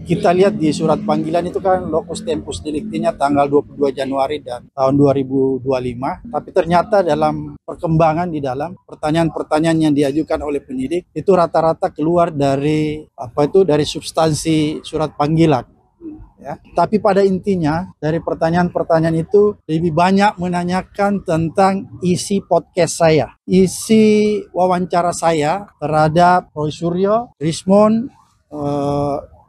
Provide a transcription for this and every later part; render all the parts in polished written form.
kita lihat di surat panggilan itu kan locus tempus delicti-nya tanggal 22 Januari dan tahun 2025. Tapi ternyata dalam perkembangan di dalam pertanyaan-pertanyaan yang diajukan oleh penyidik itu rata-rata keluar dari dari substansi surat panggilan. Ya. Tapi pada intinya dari pertanyaan-pertanyaan itu lebih banyak menanyakan tentang isi podcast saya, isi wawancara saya terhadap Roy Suryo, Rismond,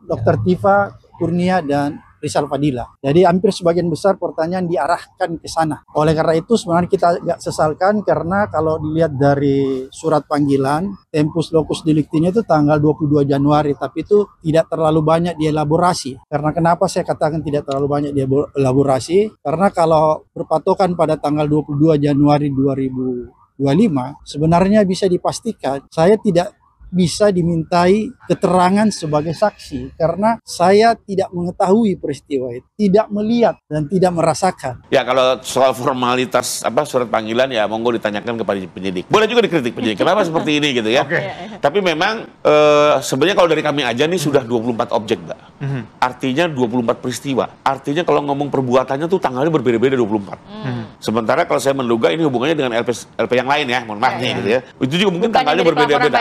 Dr. Tifa Kurnia dan Rizal Fadila. Jadi hampir sebagian besar pertanyaan diarahkan ke sana. Oleh karena itu sebenarnya kita agak sesalkan karena kalau dilihat dari surat panggilan, tempus locus delicti-nya itu tanggal 22 Januari, tapi itu tidak terlalu banyak dielaborasi. Karena kenapa saya katakan tidak terlalu banyak dielaborasi? Karena kalau berpatokan pada tanggal 22 Januari 2025, sebenarnya bisa dipastikan saya tidak bisa dimintai keterangan sebagai saksi karena saya tidak mengetahui peristiwa itu, tidak melihat dan tidak merasakan. Ya kalau soal formalitas surat panggilan ya monggo ditanyakan kepada penyidik. Boleh juga dikritik penyidik. Kenapa seperti ini gitu ya? Okay. Tapi memang sebenarnya kalau dari kami aja nih sudah 24 objek, Mbak. Artinya 24 peristiwa. Artinya kalau ngomong perbuatannya tuh tanggalnya berbeda-beda 24. Sementara kalau saya menduga ini hubungannya dengan LP yang lain ya, mohon maaf nih gitu ya. Itu juga mungkin bukan tanggalnya berbeda-beda.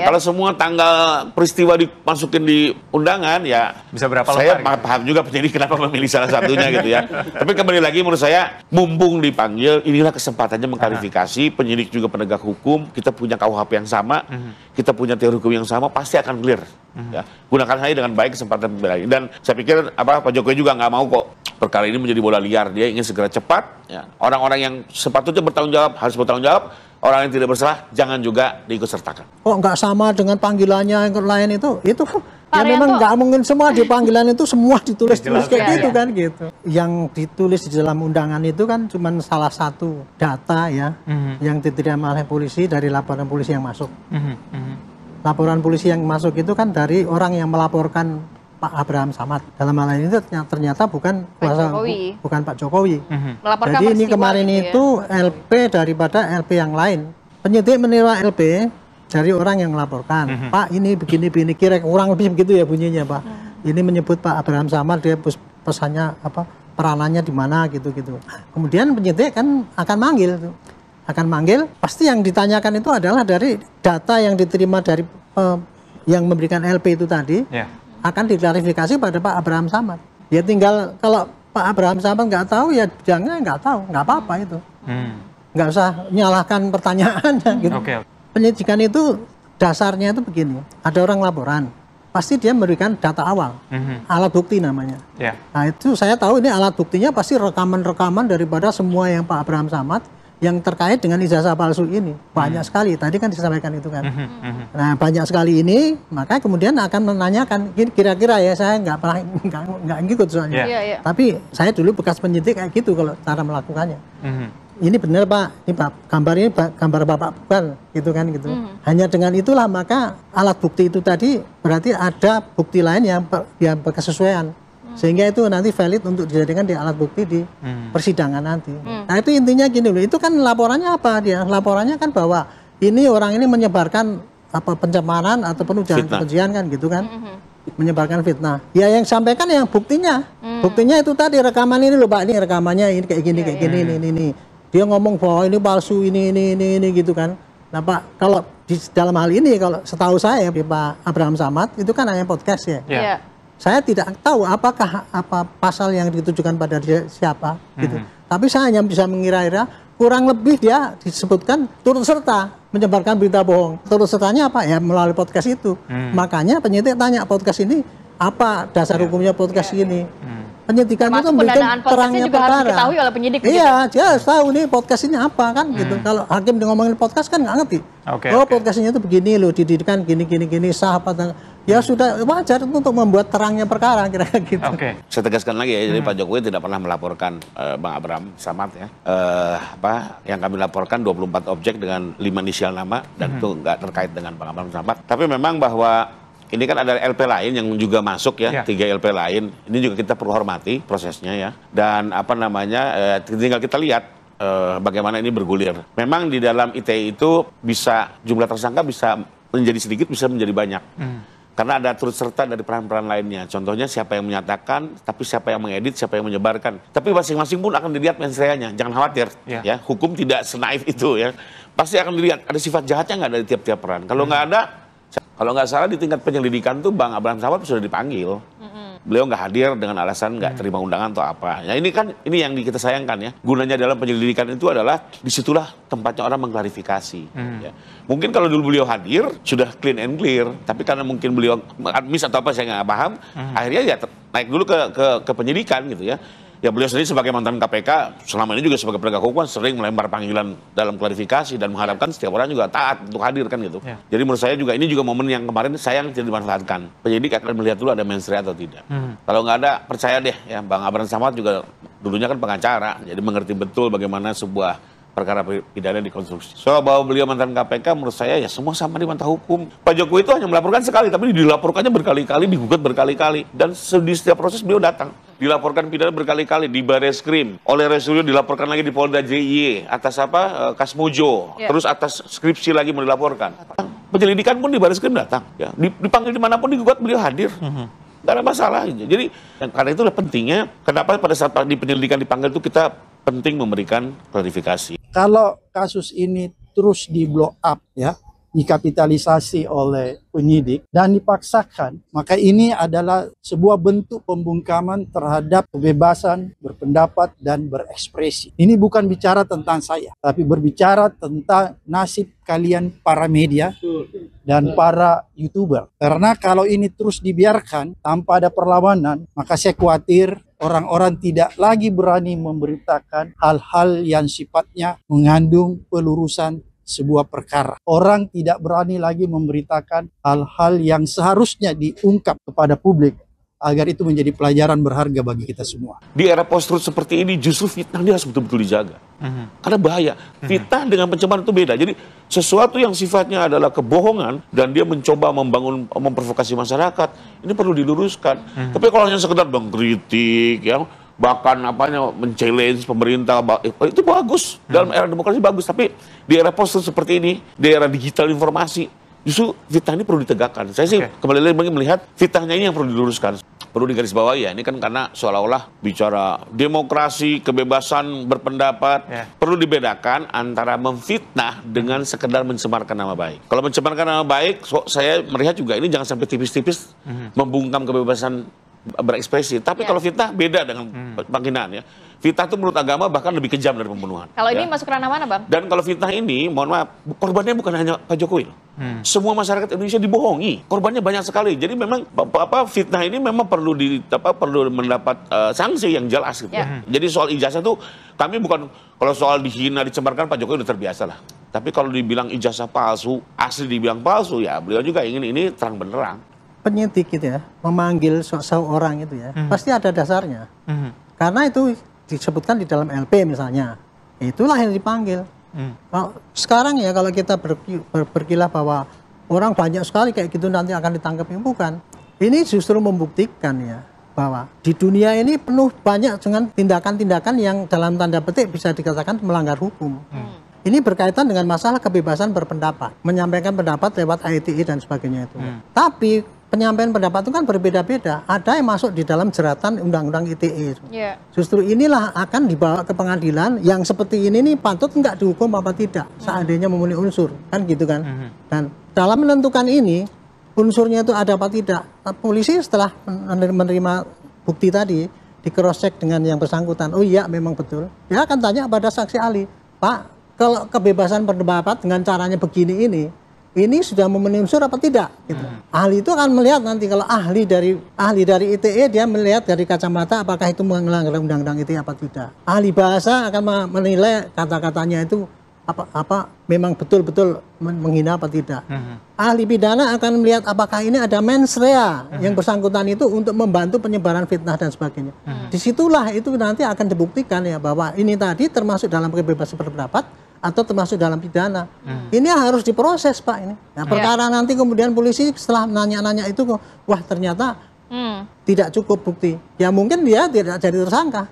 Nah, kalau semua tanggal peristiwa dimasukin di undangan ya bisa berapa saya paham juga penyidik kenapa memilih salah satunya gitu ya. Tapi kembali lagi menurut saya mumpung dipanggil inilah kesempatannya mengklarifikasi. Penyidik juga penegak hukum, kita punya KUHP yang sama, kita punya teori hukum yang sama, pasti akan clear. Ya, gunakan saja dengan baik kesempatan pembela ini. Dan saya pikir Pak Jokowi juga nggak mau kok perkara ini menjadi bola liar. Dia ingin segera cepat. Ya. Orang-orang yang sepatutnya bertanggung jawab harus bertanggung jawab. Orang yang tidak bersalah jangan juga diikut sertakan. Oh nggak sama dengan panggilannya yang lain itu ya memang nggak mungkin semua di panggilan itu semua ditulis kayak gitu kan gitu. Yang ditulis di dalam undangan itu kan cuma salah satu data ya yang diterima oleh polisi dari laporan polisi yang masuk. Laporan polisi yang masuk itu kan dari orang yang melaporkan Pak Abraham Samad. Dalam hal ini ternyata bukan Pak Jokowi. Jadi ini kemarin itu LP daripada LP yang lain. Penyidik menerima LP dari orang yang melaporkan. Pak ini begini kira kurang lebih begitu ya bunyinya Pak. Ini menyebut Pak Abraham Samad, dia pesannya peranannya di mana gitu-gitu. Kemudian penyidik kan akan manggil. Pasti yang ditanyakan itu adalah dari data yang diterima dari yang memberikan LP itu tadi. Akan diklarifikasi pada Pak Abraham Samad. Ya tinggal kalau Pak Abraham Samad nggak tahu ya jangan nggak tahu, nggak apa-apa itu. Nggak usah nyalahkan pertanyaannya gitu. Penyidikan itu dasarnya itu begini, ada orang laporan, pasti dia memberikan data awal, alat bukti namanya. Nah itu saya tahu ini alat buktinya pasti rekaman-rekaman daripada semua yang Pak Abraham Samad yang terkait dengan ijazah palsu ini banyak sekali. Tadi kan disampaikan itu kan. Nah banyak sekali ini, maka kemudian akan menanyakan kira-kira ya saya nggak ngikut soalnya. Tapi saya dulu bekas penyidik kayak gitu kalau cara melakukannya. Ini benar Pak, ini gambar ini gambar Bapak bukan, gitu kan gitu. Hanya dengan itulah maka alat bukti itu tadi berarti ada bukti lain yang berkesesuaian. Sehingga itu nanti valid untuk dijadikan di alat bukti di persidangan nanti. Nah itu intinya gini loh, itu kan laporannya apa dia? Laporannya kan bahwa ini orang ini menyebarkan pencemaran ataupun ujaran kebencian kan gitu kan. Menyebarkan fitnah. Ya yang sampaikan yang buktinya. Buktinya itu tadi rekaman ini loh Pak, ini rekamannya ini kayak gini ini. Dia ngomong bahwa ini palsu ini gitu kan. Nah Pak, kalau di dalam hal ini kalau setahu saya Pak Abraham Samad itu kan hanya podcast ya. Saya tidak tahu apakah pasal yang ditujukan pada dia siapa gitu. Tapi saya hanya bisa mengira-ira kurang lebih dia disebutkan turut serta menyebarkan berita bohong. Turut sertanya apa? Ya melalui podcast itu. Makanya penyidik tanya podcast ini apa dasar hukumnya podcast ini. Penyidikan itu memberikan terangnya juga perkara. Harus diketahui oleh penyidik. Iya, dia harus tahu nih podcast ini apa kan gitu. Kalau hakim ngomongin podcast kan nggak ngerti. Podcastnya itu begini loh, dididikan gini sah apa. Ya sudah wajar untuk membuat terangnya perkara kira-kira gitu. Saya tegaskan lagi ya, jadi Pak Jokowi tidak pernah melaporkan Bang Abraham Samad ya. Yang kami laporkan 24 objek dengan 5 inisial nama dan itu nggak terkait dengan Bang Abraham Samad. Tapi memang bahwa ini kan ada LP lain yang juga masuk ya, 3 LP lain. Ini juga kita perlu hormati prosesnya ya. Dan tinggal kita lihat bagaimana ini bergulir. Memang di dalam ITE itu bisa jumlah tersangka bisa menjadi sedikit, bisa menjadi banyak. Karena ada turut serta dari peran-peran lainnya. Contohnya siapa yang menyatakan, tapi siapa yang mengedit, siapa yang menyebarkan. Tapi masing-masing pun akan dilihat mensreanya. Jangan khawatir, ya. Hukum tidak senaif itu ya. Pasti akan dilihat ada sifat jahatnya nggak dari tiap-tiap peran. Kalau nggak ada, kalau nggak salah di tingkat penyelidikan tuh Bang Abraham Samad sudah dipanggil. Beliau nggak hadir dengan alasan nggak terima undangan atau apa. Ya ini yang kita sayangkan ya. Gunanya dalam penyelidikan itu adalah disitulah tempatnya orang mengklarifikasi. Ya. Mungkin kalau dulu beliau hadir sudah clean and clear, tapi karena mungkin beliau miss atau apa saya nggak paham, akhirnya ya naik dulu ke penyidikan gitu ya. Ya beliau sendiri sebagai mantan KPK selama ini juga sebagai penegak hukum sering melempar panggilan dalam klarifikasi dan mengharapkan setiap orang juga taat untuk hadir kan gitu. Jadi menurut saya juga ini juga momen yang kemarin sayang tidak dimanfaatkan. Penyidik akan melihat dulu ada mensrea atau tidak. Kalau nggak ada percaya deh ya Bang Abraham Samad juga dulunya kan pengacara jadi mengerti betul bagaimana sebuah perkara pidana dikonstruksi. Soal bahwa beliau mantan KPK menurut saya ya semua sama di mata hukum. Pak Jokowi itu hanya melaporkan sekali tapi dilaporkannya berkali-kali, digugat berkali-kali dan di setiap proses beliau datang. Dilaporkan pidana berkali-kali di Bareskrim, oleh Resulio dilaporkan lagi di Polda JIY atas apa Kasmojo, terus atas skripsi lagi mau dilaporkan. Penyelidikan pun di Bareskrim datang, ya. Dipanggil dimanapun digugat beliau hadir. Gak ada masalah. Jadi karena itulah pentingnya kenapa pada saat di penyelidikan dipanggil itu kita penting memberikan klarifikasi. Kalau kasus ini terus di blow up ya, dikapitalisasi oleh penyidik dan dipaksakan, maka ini adalah sebuah bentuk pembungkaman terhadap kebebasan berpendapat dan berekspresi. Ini bukan bicara tentang saya, tapi berbicara tentang nasib kalian para media dan para YouTuber. Karena kalau ini terus dibiarkan tanpa ada perlawanan, maka saya khawatir orang-orang tidak lagi berani memberitakan hal-hal yang sifatnya mengandung pelurusan sebuah perkara. Orang tidak berani lagi memberitakan hal-hal yang seharusnya diungkap kepada publik agar itu menjadi pelajaran berharga bagi kita semua. Di era post-truth seperti ini justru fitnah dia harus betul-betul dijaga. Karena bahaya. Fitnah dengan pencemaran itu beda. Jadi sesuatu yang sifatnya adalah kebohongan dan dia mencoba memprovokasi masyarakat, ini perlu diluruskan. Tapi kalau hanya sekedar mengkritik ya, bahkan men-challenge pemerintah, itu bagus. Dalam era demokrasi bagus, tapi di era post-truth seperti ini, di era digital informasi, justru fitnah ini perlu ditegakkan. Saya sih kembali lagi melihat fitnahnya ini yang perlu diluruskan. Perlu digarisbawahi ya, ini kan karena seolah-olah bicara demokrasi, kebebasan berpendapat, perlu dibedakan antara memfitnah dengan sekedar mencemarkan nama baik. Kalau mencemarkan nama baik, saya melihat juga ini jangan sampai tipis-tipis membungkam kebebasan berekspresi. Tapi kalau fitnah beda dengan penghinaan ya. Fitnah itu menurut agama bahkan lebih kejam dari pembunuhan. Kalau ini masuk ranah mana, Bang? Dan kalau fitnah ini, mohon maaf, korbannya bukan hanya Pak Jokowi. Semua masyarakat Indonesia dibohongi. Korbannya banyak sekali. Jadi memang fitnah ini memang perlu mendapat sanksi yang jelas gitu. Jadi soal ijazah itu kami bukan kalau soal dihina, dicembarkan Pak Jokowi udah terbiasa lah. Tapi kalau dibilang ijazah palsu, asli dibilang palsu ya beliau juga ingin ini terang benderang. Penyidik gitu ya, memanggil seseorang itu ya, pasti ada dasarnya. Karena itu disebutkan di dalam LP misalnya, itulah yang dipanggil. Kalau sekarang ya kalau kita berkilah bahwa orang banyak sekali kayak gitu nanti akan ditangkap, bukan. Ini justru membuktikan ya bahwa di dunia ini penuh banyak dengan tindakan-tindakan yang dalam tanda petik bisa dikatakan melanggar hukum. Ini berkaitan dengan masalah kebebasan berpendapat, menyampaikan pendapat lewat ITE dan sebagainya itu. Tapi penyampaian pendapat itu kan berbeda-beda. Ada yang masuk di dalam jeratan undang-undang ITE. Justru inilah akan dibawa ke pengadilan yang seperti ini nih patut nggak dihukum apa tidak seandainya memenuhi unsur, kan gitu kan. Dan dalam menentukan ini unsurnya itu ada apa tidak, polisi setelah menerima bukti tadi di cross check dengan yang bersangkutan, oh iya memang betul, dia akan tanya pada saksi ahli, Pak, kalau kebebasan berpendapat dengan caranya begini ini sudah memenuhi unsur apa tidak? Gitu. Ahli itu akan melihat nanti kalau ahli dari ITE dia melihat dari kacamata apakah itu melanggar undang-undang ITE apa tidak. Ahli bahasa akan menilai kata-katanya itu memang betul-betul menghina apa tidak. Ahli pidana akan melihat apakah ini ada mens rea yang bersangkutan itu untuk membantu penyebaran fitnah dan sebagainya. Disitulah itu nanti akan dibuktikan ya bahwa ini tadi termasuk dalam kebebasan berpendapat atau termasuk dalam pidana. Ini harus diproses Pak ini. Nah, perkara nanti kemudian polisi setelah nanya-nanya itu, wah ternyata tidak cukup bukti. Ya mungkin dia tidak jadi tersangka.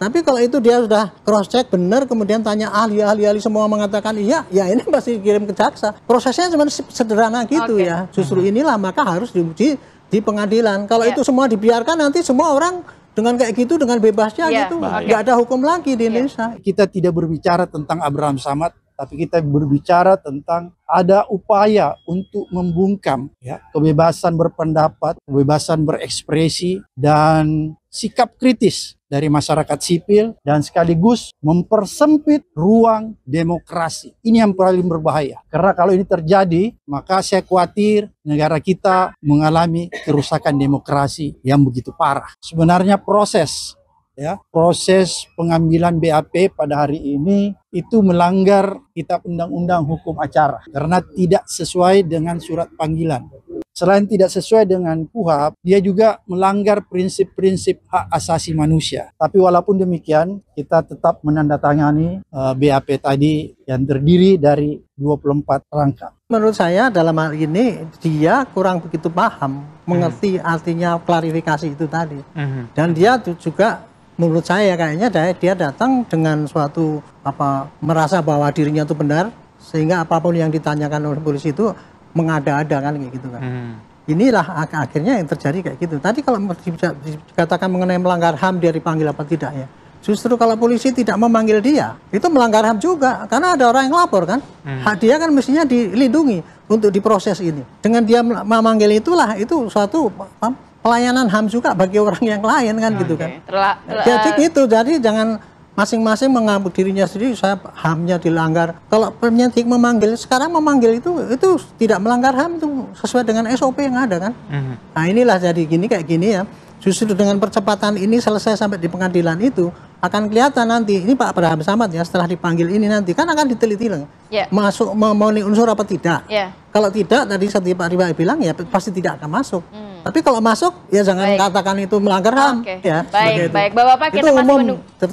Tapi kalau itu dia sudah cross check benar, kemudian tanya ahli semua mengatakan iya, ya ini pasti kirim ke jaksa. Prosesnya cuma sederhana gitu ya. Justru inilah maka harus diuji di pengadilan. Kalau itu semua dibiarkan, nanti semua orang dengan kayak gitu, dengan bebasnya gitu, nggak ada hukum lagi di Indonesia. Kita tidak berbicara tentang Abraham Samad, tapi kita berbicara tentang ada upaya untuk membungkam ya, kebebasan berpendapat, kebebasan berekspresi, dan sikap kritis dari masyarakat sipil, dan sekaligus mempersempit ruang demokrasi. Ini yang paling berbahaya. Karena kalau ini terjadi, maka saya khawatir negara kita mengalami kerusakan demokrasi yang begitu parah. Sebenarnya proses pengambilan BAP pada hari ini itu melanggar Kitab Undang-Undang Hukum Acara karena tidak sesuai dengan surat panggilan. Selain tidak sesuai dengan KUHP, dia juga melanggar prinsip-prinsip hak asasi manusia. Tapi walaupun demikian, kita tetap menandatangani BAP tadi yang terdiri dari 24 rangkap. Menurut saya dalam hal ini dia kurang begitu paham, mengerti artinya klarifikasi itu tadi. Dan dia juga menurut saya kayaknya dia datang dengan suatu merasa bahwa dirinya itu benar, sehingga apapun yang ditanyakan oleh polisi itu mengada-ada kan kayak gitu kan. Inilah akhirnya yang terjadi kayak gitu. Tadi kalau dikatakan mengenai melanggar HAM dia dipanggil apa tidak ya. Justru kalau polisi tidak memanggil dia, itu melanggar HAM juga karena ada orang yang lapor kan. Hak dia kan mestinya dilindungi untuk diproses ini. Dengan dia memanggil itulah itu suatu pelayanan HAM juga bagi orang yang lain kan gitu kan. Jadi gitu. Jadi jangan masing-masing mengaku dirinya sendiri, saya HAM-nya dilanggar. Kalau penyidik memanggil, sekarang memanggil itu tidak melanggar HAM, itu sesuai dengan SOP yang ada kan. Nah inilah jadi kayak gini ya. Justru dengan percepatan ini selesai sampai di pengadilan itu akan kelihatan nanti ini Pak Abraham Samad ya setelah dipanggil ini nanti kan akan diteliti masuk memenuhi unsur apa tidak. Kalau tidak tadi seperti Pak Riba bilang ya pasti tidak akan masuk. Tapi kalau masuk ya jangan katakan itu melanggar HAM ya. Baik, Bapak kita itu masih umum menunggu.